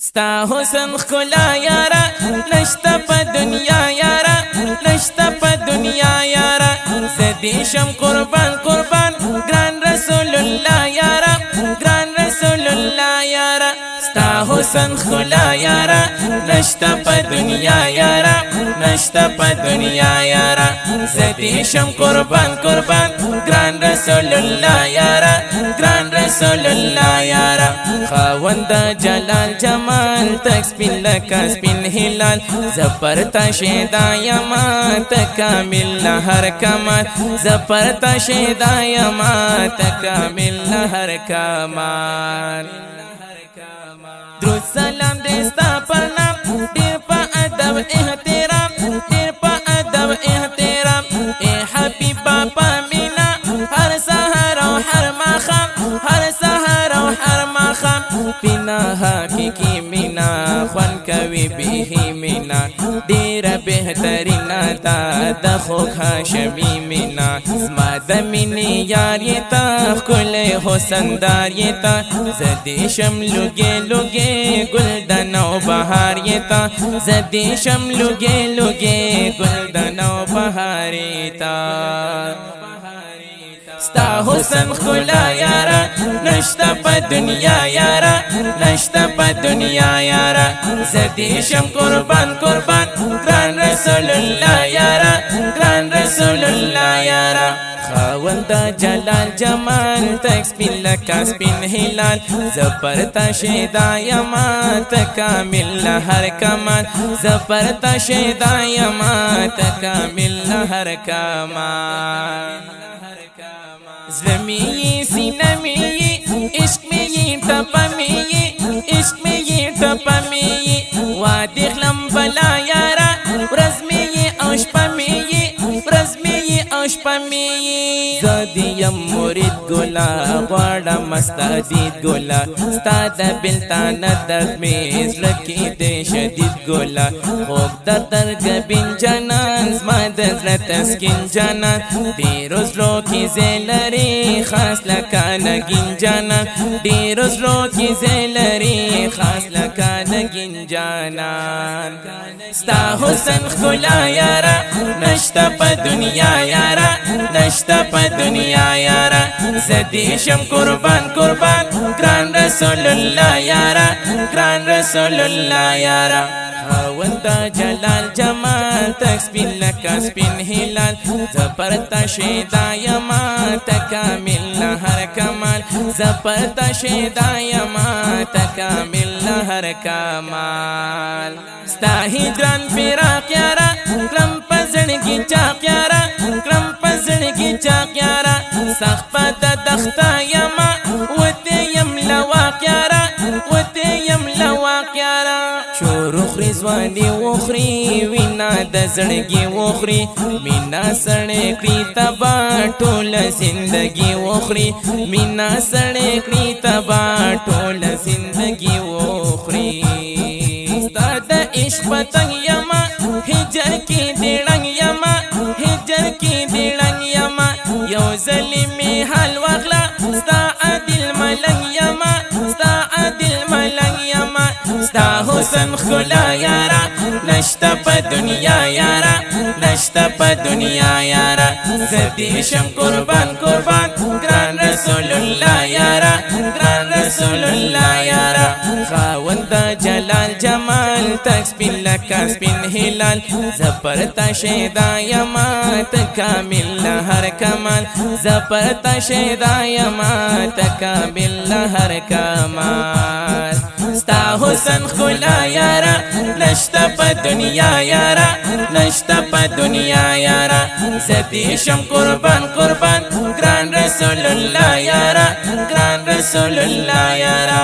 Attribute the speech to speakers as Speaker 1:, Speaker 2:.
Speaker 1: ستا حسن خلا یارا نشتا پا دنیا یارا نشتا پا دنیا یارا زدیشم قربان قربان گران رسول اللہ یارا گران رسول اللہ یارا ستا حسن خلا یارا نشتا پا دنیا یارا نشتا پا دنیا یارا زدیشم قربان قربان گران رسول اللہ یارا گران رسول اللہ یارا خاوند جلال جمال تک سپین لکا سپین ہلال زپرتا شیدا یما تکامل ہر کمال زپرتا شیدا یما تکامل ہر کمال درود سلام دستا پرنام دیر پا ادب احترام دیر پا ادب احترام اے حبیب باپا مینا ہر سحر و ہر مخام ہر سحر و ہر مخام پینا حقیقی مینا خوان کوي به مینا ډیر بهترین دا د خوږ هاشمي مینا زما د مینې یار یې تا ښکلی حسندار یې تا زه دې شم لوګې لوګې ګلدان او بهار یې تا زه دې شم لوګې لوګې ګلدان او بهار یې تا ستا حسن خلا یارا نشتا پا دنیا یارا نشتا پا دنیا یارا زدیشم قربان قربان گران رسول اللہ یارا گران رسول اللہ یارا خاوند جلال جمال تک سپین لکا سپین ہلال زپرتا شیدا یما تکامل ہر کمال زپرتا شیدا یما تکامل ہر کمال زلمی سینمی عشق میں ٹپا میں عشق میں ٹپا میں وادی غلم بلا یارا ورز میں اوشپا میں ورز میں اوشپا میں زادیم مرید گلا غواړه مستعدید گلا استاد بلتان درد میں زلکی دے شدید گلا خوب در درگبین جانان زما دزل تسکین جانان دیرو زلو کی زیلری خاص لکا نگین جانان دیرو زلو کی زیلری خاص لکا نگین جانان ستا حسن خلا یارا نشتا پا دنیا یارا نشتا پا دنیا یارا زدیشم قربان قربان گران رسول اللہ یارا گران رسول اللہ یارا خاوند جلال جمال تک سپین لکا سپین ہلال زپرتا شیدا یما تکامل ہر کمال زپرتا شیدا یما تکامل ہر کمال ستا ہجران فراق یارا کلم پزړګي چاق یارا کلم پزړګي چاق یارا سخت پتا دختا یما وته یم لواق یارا وته یم لواق یارا شروع رضوانی وخری وینا د زړګي وخری مینا سړې کړی تبا ټول زندگی وخری مینا سړې کړی تبا ټول زندگی وخری ستاد عشق پتنګ یما هجر کی دیړنګ یما هجر کی دیړنګ یما یو ظلمی حال واغلا ستا عادل ملنګ یما ستا عادل ملنګ یما ستا حسن خلا یارا نشتا پا دنیا یارا نشتا پا دنیا یارا زدیشم قربان قربان گران رسول اللہ یارا گران رسول اللہ یارا خاوند جلال جمال تک سپین لکا سپین ہلال زپرتا شیدا یما تکامل ہر کمال زپرتا شیدا یما تکامل ہر کمال ستا حسن خلا یارا نشتا پا دنیا یارا نشتا پا دنیا یارا زدیشم قربان قربان گران رسول اللہ یارا گران رسول اللہ یارا